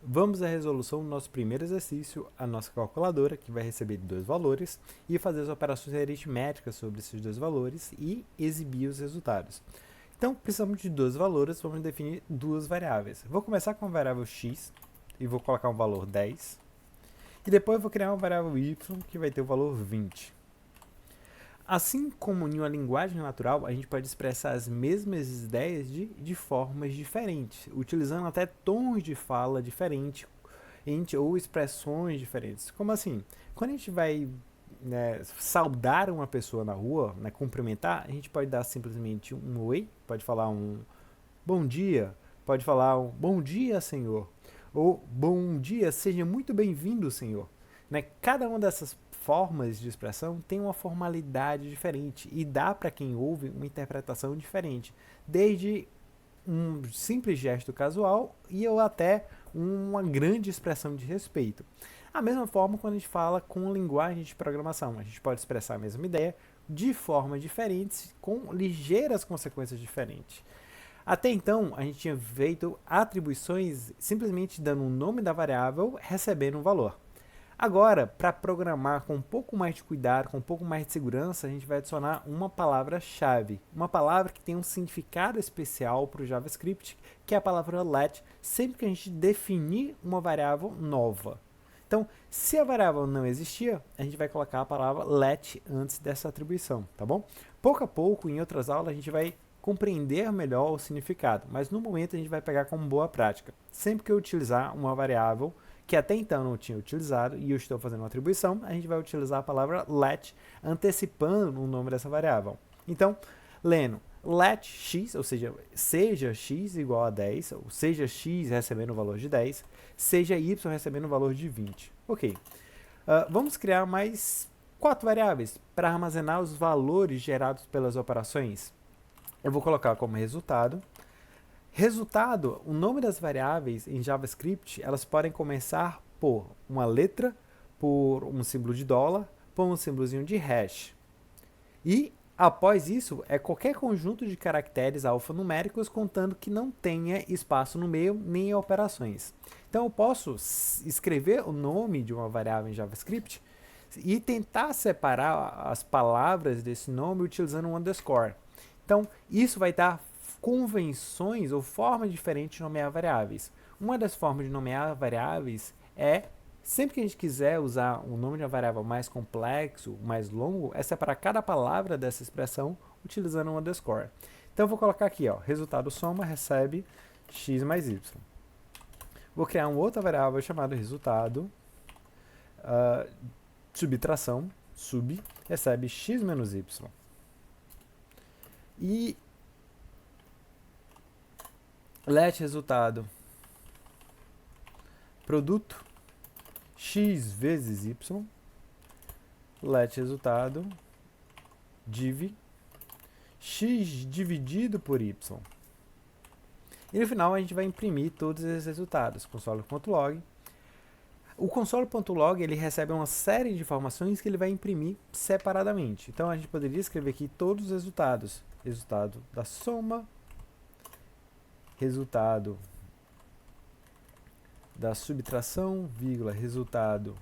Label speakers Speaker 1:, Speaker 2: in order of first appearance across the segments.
Speaker 1: Vamos à resolução do nosso primeiro exercício, a nossa calculadora, que vai receber dois valores, e fazer as operações aritméticas sobre esses dois valores e exibir os resultados. Então, precisamos de dois valores, vamos definir duas variáveis. Vou começar com a variável x, e vou colocar um valor 10, e depois vou criar uma variável y, que vai ter o valor 20. Assim como em uma linguagem natural, a gente pode expressar as mesmas ideias de formas diferentes, utilizando até tons de fala diferentes ou expressões diferentes. Como assim? Quando a gente vai saudar uma pessoa na rua, cumprimentar, a gente pode dar simplesmente um oi, pode falar um bom dia, pode falar um bom dia, senhor, ou bom dia, seja muito bem-vindo, senhor. Cada uma dessas formas de expressão tem uma formalidade diferente e dá para quem ouve uma interpretação diferente, desde um simples gesto casual e ou até uma grande expressão de respeito. A mesma forma quando a gente fala com linguagem de programação, a gente pode expressar a mesma ideia de formas diferentes com ligeiras consequências diferentes. Até então, a gente tinha feito atribuições simplesmente dando um nome da variável, recebendo um valor. Agora, para programar com um pouco mais de cuidado, com um pouco mais de segurança, a gente vai adicionar uma palavra-chave. Uma palavra que tem um significado especial para o JavaScript, que é a palavra let, sempre que a gente definir uma variável nova. Então, se a variável não existia, a gente vai colocar a palavra let antes dessa atribuição, tá bom? Pouco a pouco, em outras aulas, a gente vai compreender melhor o significado, mas no momento a gente vai pegar como boa prática. Sempre que eu utilizar uma variável que até então não tinha utilizado e eu estou fazendo uma atribuição, a gente vai utilizar a palavra let antecipando o nome dessa variável. Então, lendo let x, ou seja x igual a 10, ou seja x recebendo o valor de 10, seja y recebendo o valor de 20. Ok. Vamos criar mais 4 variáveis para armazenar os valores gerados pelas operações. Eu vou colocar como resultado. Resultado, o nome das variáveis em JavaScript, elas podem começar por uma letra, por um símbolo de dólar, por um símbolozinho de hash. E, após isso, é qualquer conjunto de caracteres alfanuméricos contando que não tenha espaço no meio nem operações. Então, eu posso escrever o nome de uma variável em JavaScript e tentar separar as palavras desse nome utilizando um underscore. Então, isso vai dar convenções ou formas diferentes de nomear variáveis. Uma das formas de nomear variáveis é, sempre que a gente quiser usar o nome de uma variável mais complexo, mais longo, é separar cada palavra dessa expressão utilizando um underscore. Então, eu vou colocar aqui, ó, resultado soma recebe x mais y. Vou criar uma outra variável chamada resultado, subtração, sub, recebe x menos y. E let resultado produto x vezes y, let resultado div x dividido por y. E no final a gente vai imprimir todos esses resultados, console.log. O console.log ele recebe uma série de informações que ele vai imprimir separadamente. Então a gente poderia escrever aqui todos os resultados. Resultado da soma, resultado da subtração, vírgula, resultado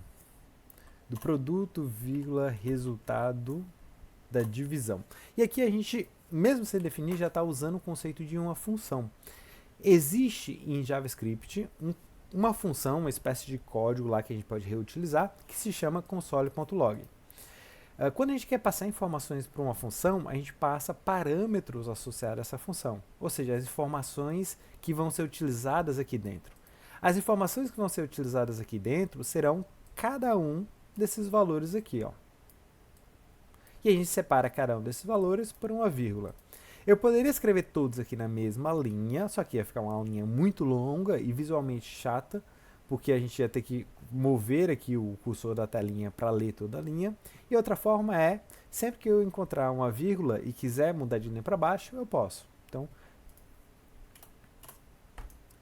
Speaker 1: do produto, vírgula, resultado da divisão. E aqui a gente, mesmo sem definir, já está usando o conceito de uma função. Existe em JavaScript uma função, uma espécie de código lá que a gente pode reutilizar, que se chama console.log. Quando a gente quer passar informações para uma função, a gente passa parâmetros associados a essa função, ou seja, as informações que vão ser utilizadas aqui dentro. As informações que vão ser utilizadas aqui dentro serão cada um desses valores aqui, ó. E a gente separa cada um desses valores por uma vírgula. Eu poderia escrever todos aqui na mesma linha, só que ia ficar uma linha muito longa e visualmente chata, porque a gente ia ter que mover aqui o cursor da telinha para ler toda a linha. E outra forma é, sempre que eu encontrar uma vírgula e quiser mudar de linha para baixo, eu posso. Então,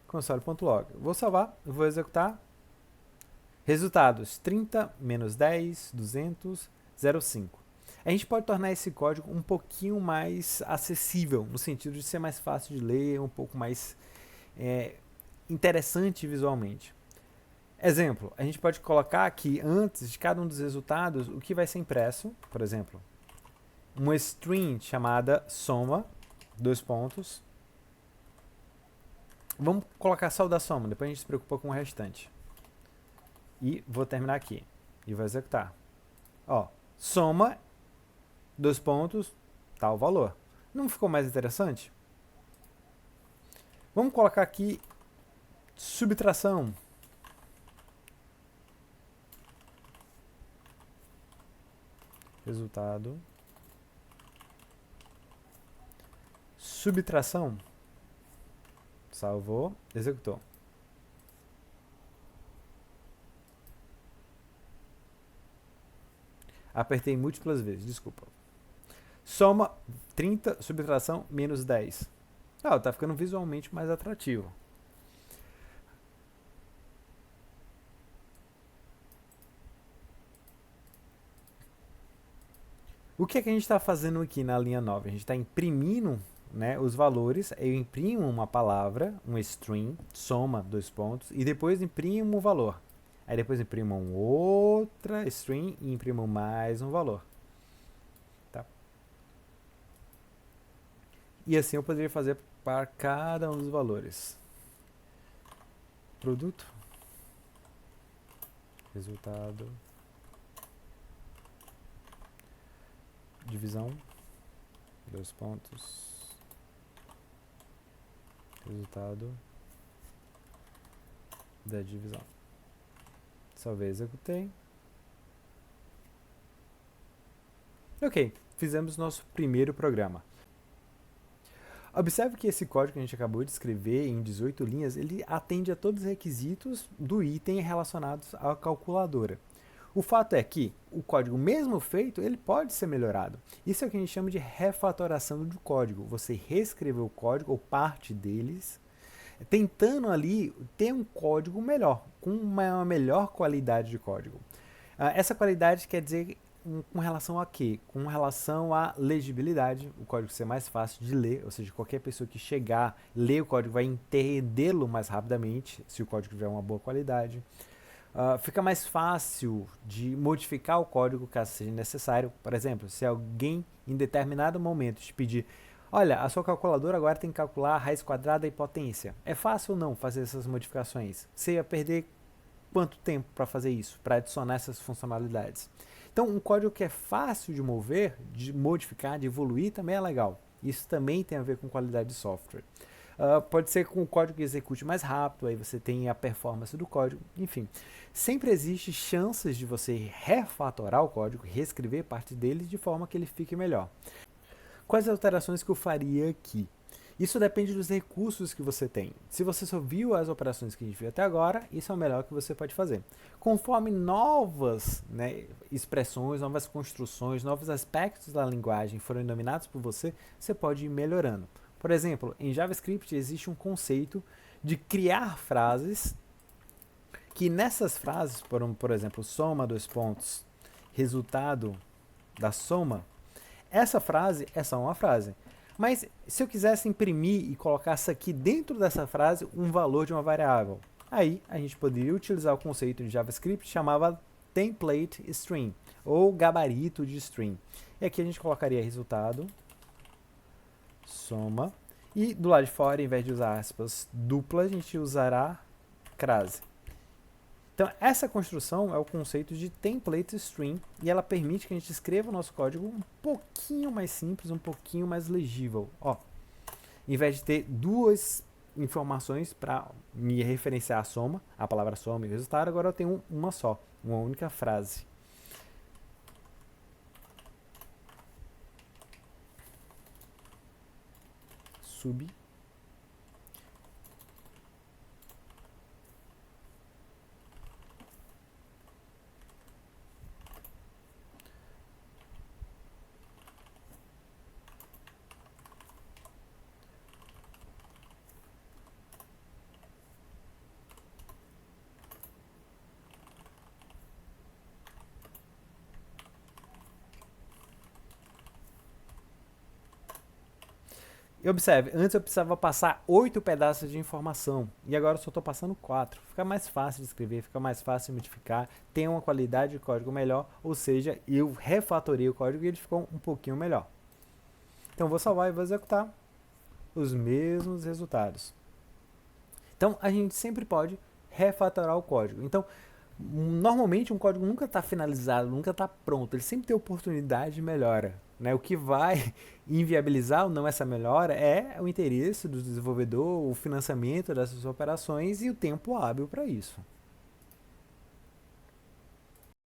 Speaker 1: console.log. Vou salvar, vou executar. Resultados, 30, menos 10, 200, 0,5. A gente pode tornar esse código um pouquinho mais acessível, no sentido de ser mais fácil de ler, um pouco mais interessante visualmente. Exemplo, a gente pode colocar aqui antes de cada um dos resultados o que vai ser impresso, por exemplo, uma string chamada soma, dois pontos. Vamos colocar só o da soma, depois a gente se preocupa com o restante. E vou terminar aqui. E vou executar. Ó, soma, dois pontos, tal valor. Não ficou mais interessante? Vamos colocar aqui subtração. Resultado. Subtração. Salvou, executou. Apertei múltiplas vezes, desculpa. Soma 30, subtração menos 10. Ah, tá ficando visualmente mais atrativo. O que é que a gente está fazendo aqui na linha 9? A gente está imprimindo, né, os valores. Eu imprimo uma palavra, um string, soma, dois pontos, e depois imprimo o valor. Aí depois imprimo outra string e imprimo mais um valor. Tá? E assim eu poderia fazer para cada um dos valores. Produto. Resultado. Divisão. Dois pontos. Resultado da divisão. Salvei, executei. Ok, fizemos nosso primeiro programa. Observe que esse código que a gente acabou de escrever em 18 linhas, ele atende a todos os requisitos do item relacionados à calculadora. O fato é que o código mesmo feito, ele pode ser melhorado. Isso é o que a gente chama de refatoração do código. Você reescreveu o código ou parte deles, tentando ali ter um código melhor, com uma melhor qualidade de código. Essa qualidade quer dizer com relação a quê? Com relação à legibilidade, o código ser mais fácil de ler, ou seja, qualquer pessoa que chegar, ler o código vai entendê-lo mais rapidamente, se o código tiver uma boa qualidade. Fica mais fácil de modificar o código caso seja necessário. Por exemplo, se alguém em determinado momento te pedir, olha, a sua calculadora agora tem que calcular a raiz quadrada e potência. É fácil ou não fazer essas modificações? Você ia perder quanto tempo para fazer isso, para adicionar essas funcionalidades? Então, um código que é fácil de mover, de modificar, de evoluir, também é legal. Isso também tem a ver com qualidade de software. Pode ser com o código que execute mais rápido, aí você tem a performance do código, enfim. Sempre existe chances de você refatorar o código, reescrever parte dele de forma que ele fique melhor. Quais alterações que eu faria aqui? Isso depende dos recursos que você tem. Se você só viu as operações que a gente viu até agora, isso é o melhor que você pode fazer. Conforme novas, né, expressões, novas construções, novos aspectos da linguagem forem dominados por você, você pode ir melhorando. Por exemplo, em JavaScript existe um conceito de criar frases que nessas frases, por exemplo, soma, dois pontos, resultado da soma, essa frase é só uma frase. Mas se eu quisesse imprimir e colocasse aqui dentro dessa frase um valor de uma variável, aí a gente poderia utilizar o conceito de JavaScript chamava template string, ou gabarito de string. E aqui a gente colocaria resultado, soma, e do lado de fora, em vez de usar aspas dupla, a gente usará crase. Então, essa construção é o conceito de template string e ela permite que a gente escreva o nosso código um pouquinho mais simples, um pouquinho mais legível. Ó, em vez de ter duas informações para me referenciar a soma, a palavra soma e o resultado, agora eu tenho uma só, uma única frase. Sub. E observe, antes eu precisava passar 8 pedaços de informação e agora eu só estou passando 4. Fica mais fácil de escrever, fica mais fácil de modificar, tem uma qualidade de código melhor, ou seja, eu refatorei o código e ele ficou um pouquinho melhor. Então vou salvar e vou executar os mesmos resultados. Então a gente sempre pode refatorar o código. Então, normalmente um código nunca está finalizado, nunca está pronto, ele sempre tem oportunidade de melhora. Né? O que vai inviabilizar ou não essa melhora é o interesse do desenvolvedor, o financiamento dessas operações e o tempo hábil para isso.